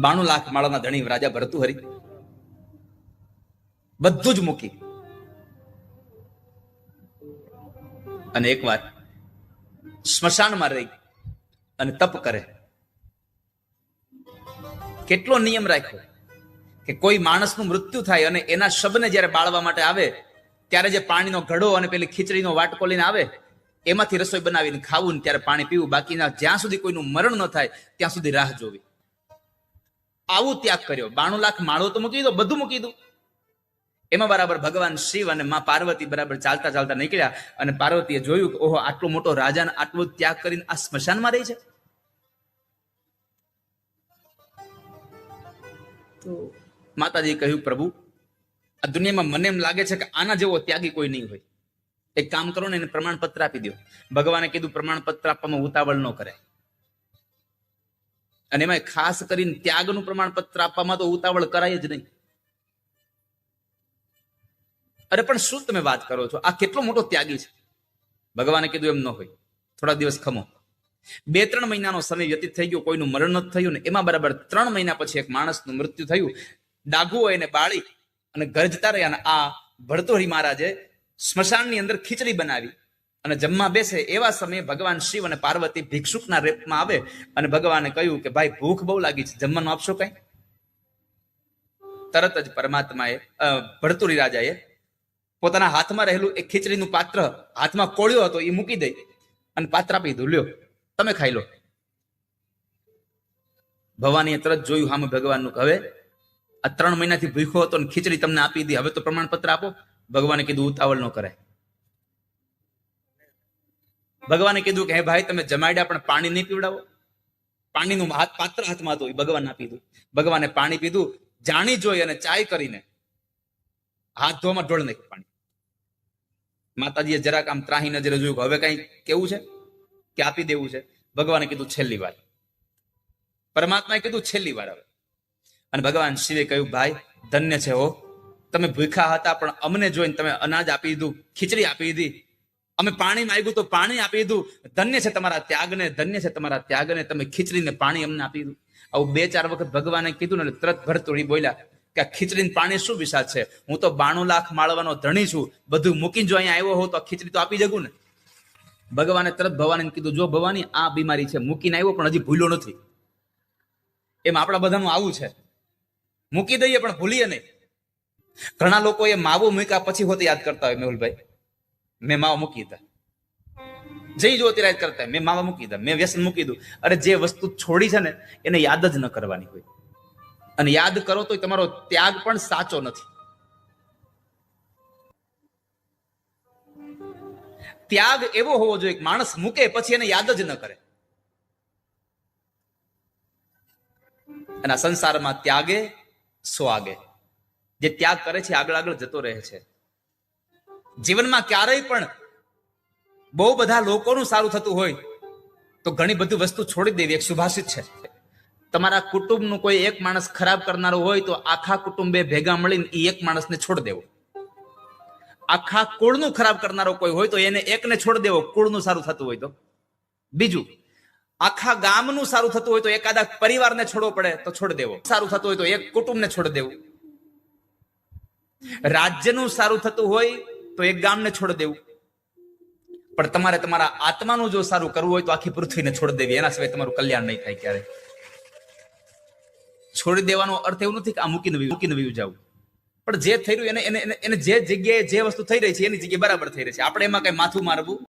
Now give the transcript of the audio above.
92 લાખ માળાના ધણી રાજા ભર્તૃહરિ બધું જ મૂકી અને એકવાર સ્મશાનમાં રહી અને તપ કરે. કેટલો નિયમ રાખ્યો કે કોઈ માણસનું મૃત્યુ થાય અને એના શબને જ્યારે બાળવા માટે આવે ત્યારે જે પાણીનો ઘડો અને પેલી ખીચડીનો વાટકો લઈને આવે એમાંથી રસોઈ બનાવીને ખાવું ને ત્યારે પાણી પીવું, બાકીના જ્યાં સુધી કોઈનું મરણ ન થાય ત્યાં સુધી રાહ જોવી. આવું ત્યાગ કર્યો. 92 લાખ માળો તો મૂકી દો, બધું મૂકી દો. એમાં બરાબર ભગવાન શિવ અને માં પાર્વતી બરાબર ચાલતા ચાલતા નીકળ્યા અને પાર્વતીએ જોયું કે ઓહો, આટલો મોટો રાજાને આટલો ત્યાગ કરીને આ સ્મશાનમાં રહી છે. તો માતાજી કહ્યું, પ્રભુ આ દુનિયામાં મને એમ લાગે છે કે આના જેવો ત્યાગી કોઈ નહીં હોય. એક કામ કરો ને, એને પ્રમાણપત્ર આપી દો. ભગવાને કીધું પ્રમાણપત્ર આપવામાં ઉતાવળ ન કરે. અને એમાં ખાસ કરીને ત્યાગનું પ્રમાણપત્ર આપવામાં તો ઉતાવળ કરાય જ નહીં. અરે પણ શું તમે વાત કરો છો, આ કેટલો મોટો ત્યાગી છે. ભગવાને કીધું એમ ન હોય, થોડા દિવસ ખમો. 2-3 મહિનાનો સમય વ્યતીત થઈ ગયો, કોઈનું મરણ નથી થયું ને એમાં બરાબર 3 મહિના પછી એક માણસનું મૃત્યુ થયું. ડાઘુઓ એને બાળી અને ગરજતા રહ્યા. અને આ ભર્તૃહરિ મહારાજે સ્મશાનની અંદર ખીચડી બનાવી અને જમવા બેસે એવા સમયે ભગવાન શિવ અને પાર્વતી ભિક્ષુકના રેપમાં આવે અને ભગવાને કહ્યું કે ભાઈ ભૂખ બહુ લાગી છે, જમવાનું આપશો કઈ? તરત જ પરમાત્માએ ભર્તૃહરિ રાજાએ પોતાના હાથમાં રહેલું એક ખીચડીનું પાત્ર હાથમાં કોળ્યો હતો એ મૂકી દઈ અને પાત્ર આપી દીધું, લ્યો તમે ખાઈ લો. ભવાનીએ તરત જોયું સામે ભગવાનનું, હવે આ 3 મહિનાથી ભૂખો હતો ને ખીચડી તમને આપી દી, હવે તો પ્રમાણપત્ર આપો. ભગવાને કીધું ઉતાવળ ન કરાય. ભગવાને કીધું કે હે ભાઈ, તમે જમાડ્યા પણ પાણી નહીં પીવડાવો. પાણીનું પાત્ર હાથમાં હતું, એ ભગવાન આપી દીધું. ભગવાને પાણી પીધું, જાણી જોઈ અને ચાય કરીને હાથ ધોવામાં ઢોળ નાખ્યું પાણી. માતાજીએ જરાક આમ ત્રાહી નજરે જોયું, હવે કઈ કેવું છે કે આપી દેવું છે. ભગવાને કીધું છેલ્લી વાર. પરમાત્માએ કીધું છેલ્લી વાર હવે. અને ભગવાન શિવે કહ્યું, ભાઈ ધન્ય છે હો, તમે ભૂખ્યા હતા પણ અમને જોઈને તમે અનાજ આપી દીધું, ખીચડી આપી દીધી. અમે પાણી માંગ્યું તો પાણી આપી દીધું. ધન્ય છે તમારા ત્યાગને, ધન્ય છે તમારા ત્યાગને. તમે ખીચડીને પાણી અમને આપી દીધું. આવું 2-4 વખત ભગવાને કીધું ને તરત ભર્તૃહરિ બોલ્યા કે આ ખીચડીને પાણી શું વિશાળ છે, હું તો 92 લાખ માળવાનો ધણી છું, બધું મૂકીને જો અહીંયા આવ્યો હોઉં તો ખીચડી તો આપી જગું ને. ભગવાને તરત ભવાનીને કીધું, જો ભવાની આ બીમારી છે, મૂકીને આવ્યો પણ હજી ભૂલ્યો નથી. એમ આપણા બધાનું આવું છે, મૂકી દઈએ પણ ભૂલીએ નહીં. ઘણા લોકો એ માવો મૂક્યા પછી હોતે યાદ કરતા હોય, મેહુલભાઈ મેં માવો મૂકી દીધા, જઈ જો ત્યારે યાદ કરતા મેં માવા મૂકી દીધા, મેં વ્યસન મૂકી દીધું. અરે જે વસ્તુ છોડી છે ને એને યાદ જ ન કરવાની હોય. અને યાદ કરો તો તમારો ત્યાગ પણ સાચો નથી. ત્યાગ એવો હોવો જોઈએ કે માણસ મૂકે પછી એને યાદ જ ન કરે. અને આ સંસારમાં ત્યાગે સો આગે. જે ત્યાગ કરે છે આગળ આગળ જતો રહે છે. જીવનમાં ક્યારેય પણ બહુ બધા લોકોનું સારું થતું હોય તો ઘણી બધી વસ્તુ છોડી દેવી. એક સુભાષિત છે, તમારા કુટુંબનું કોઈ એક માણસ ખરાબ કરનારો હોય તો આખા કુટુંબે ભેગા મળીને એ એક માણસને છોડ દેવો. આખા કુળનું ખરાબ કરનારો કોઈ હોય તો એને એકને છોડ દેવો, કુળનું સારું થતું હોય તો. બીજું, આખા ગામનું સારું થતું હોય તો એકાદા પરિવારને છોડવો પડે તો છોડ દેવો. સારું થતું હોય તો એક કુટુંબને છોડ દેવું. રાજ્યનું સારું થતું હોય તો એક ગામને છોડ દેવું. પણ તમારે તમારા આત્માનું જો સારું કરવું હોય તો આખી પૃથ્વીને છોડ દેવી. એના સિવાય તમારું કલ્યાણ નહીં થાય ક્યારે. છોડી દેવાનો અર્થ એવું નથી કે આ મૂકીને વયું જવું. પણ જે થઈ રહ્યું એને જે જગ્યાએ જે વસ્તુ થઈ રહી છે એની જગ્યાએ બરાબર થઈ રહી છે. આપણે એમાં કઈ માથું મારવું